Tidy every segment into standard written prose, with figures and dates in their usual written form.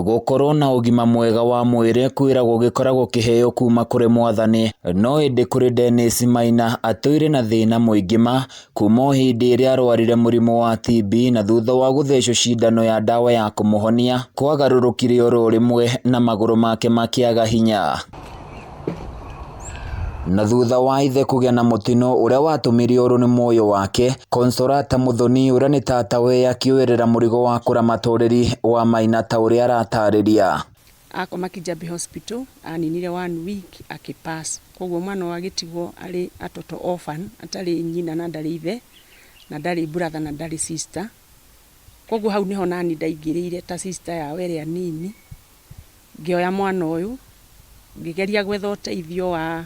Gukorwo na ugima mwega wa mwiri kwiragwo gikoragwo kiheo kuma kuri Mwathani, no indi kuri Dennis Maina atwire na thina muingi kuma hindi iria arwarire murimu wa TB na thutha wa guthecwo cindano ya dawa ya kumuhonia kwagarurukire oro rimwe na maguru make makiaga hinya. Na thutha wa ithe kugĩa na mutino uria watumire oro ni moyo wake, Consolata Muthoni uria ni tatawe akioerera murigo wa kuramatoreri wa Maina ta uria aratariria. Akoma Kijabi Hospital aninire 1 week akipass. Koguo mwana wa gitigwo ari atoto orphan, atari nyina na ndari ithe na ndari brother na ndari sister. Koguo hau niho nani ndaingirire ta sister ya were nini. Ngioya mwana uyu ngigeria gwetha uteithio wa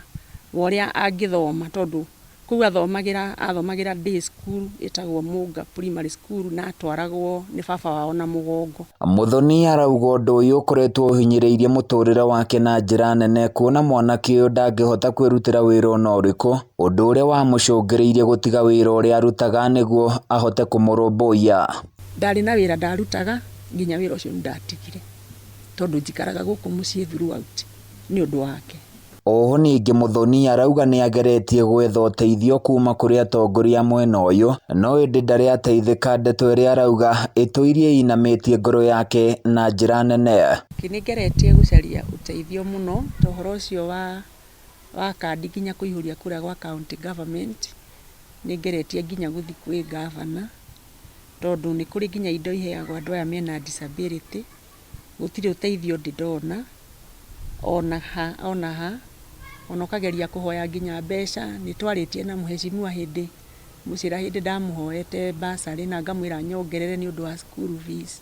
woria angithoma tondu kuu athomagira day school itagwo Muga primary school na atwaragwo ni baba wao na mugongo. Muthoni arauga undu uyu ukoretwo uhinyiriirie muturire wake na njira nene, kuona mwanake uyu ndangihota kwirutira wira ona uriku, undu uria wamucungiriirie gutiga wira uria arutaga niguo ahote kumurumbuia. Ndari na wira ndarutaga nginya wira ucio ndatigire tondu njikaraga guku mucii throughout ni undu wake. Oho ningi Muthoni arauga ni ageretie gwetha uteithio kuma kuri atongoria mwena uyu, no indi ndari ateithika. Ndeto iria arauga ituirie inamitie ngoro yake na njira nene. Kinigeretie gucaria uteithio muno tohoro ucio wa kandi nginya kuihuria kura gwa county government, nigeretie nginya guthi kwi governor tondu ni kuri nginya indo iheagwo andu aya mena disability, gutire uteithio ndona ona ha ona kageria kuhoya nginya mbeca. Ni twaritie na muheshimiwa hindi mucira hindi ndamuhoete basari na ngamwira nyongerere ni undu wa school fees.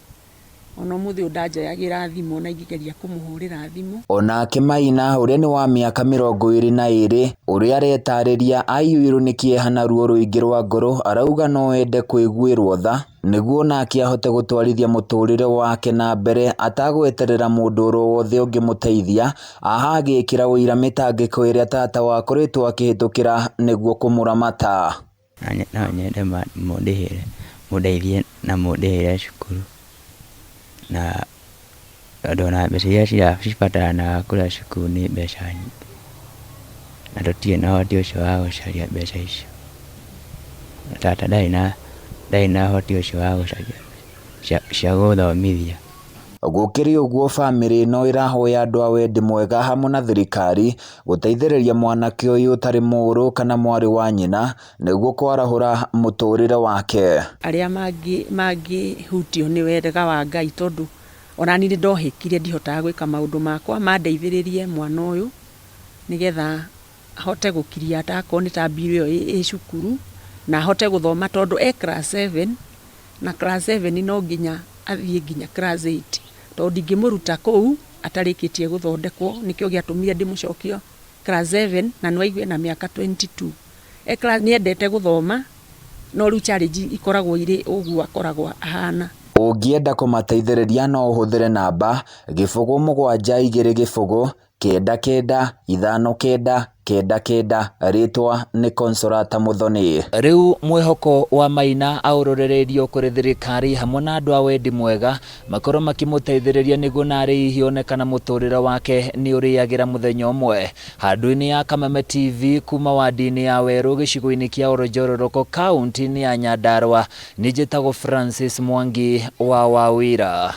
Ona muthi undanjayagira thimu na ingigeria kumuhurira thimu. Ona Maina uria ni wa miaka 22 uria aretariria aiyuirwo ni kieha na ruo ruingi rwa ngoro, arauga no ende kwiguirwo tha niguo nake ahote gutwarithia muturire wake na mbere atagweterera mundu oro wothe ungimuteithia. Agikira uira mitangiko iria tata wakoretwo akihitukira niguo kumuramata. Na nyende mundeithie na mundehere cukuru na ndona mbeca iria cibataranaga kũrĩa cukuru nĩ mbeca nyingĩ na tũtirĩ na ũhoti ũcio wa gũcaria mbeca icio. Tata ndarĩ na ũhoti ũcio wa gũcaria cia gũthomithia. Gukiri uguo family no irahoya andu a wendi mwega hamwe na thirikari guteithiriria mwanake uyu utari muru kana mwari wa nyina niguo kwarahura muturire wake. Aria mangi hutio ni wega wa Ngai tondu ona ni ndohikire ndihotaga gwika maundu makwa mandeithiririe mwana uyu nigetha ahote gukiria tako ni ta birio e cukuru na ahote guthoma tondu class 7 na class 7 no nginya athie nginya class 8 tondu ndingimuruta kuu atarikitie guthondekwo nikio giatumire ndimucokio class 7 na nwaigue na miaka 22. Class ni endete guthoma no riu challenge ikoragwo iri uguo akoragwo ahana. Ungienda kumateithiriria no uhuthire namba 07 2 2 5 ritwa ni Consolata Muthoni. Riu mwihoko wa Maina aurorererio kuri thirikari hamwe na andu a wendi mwega makorwo makimuteithiriria niguo nari hionekana muturire wake ni uriagira muthenya umwe. Handu-ini ya Kameme TV kuma wadi-ini ya Weru gicigo-ini kia Orojororoko kaunti-ini ya Nyandarua, nijitagwo Francis Mwangi wa Wawira.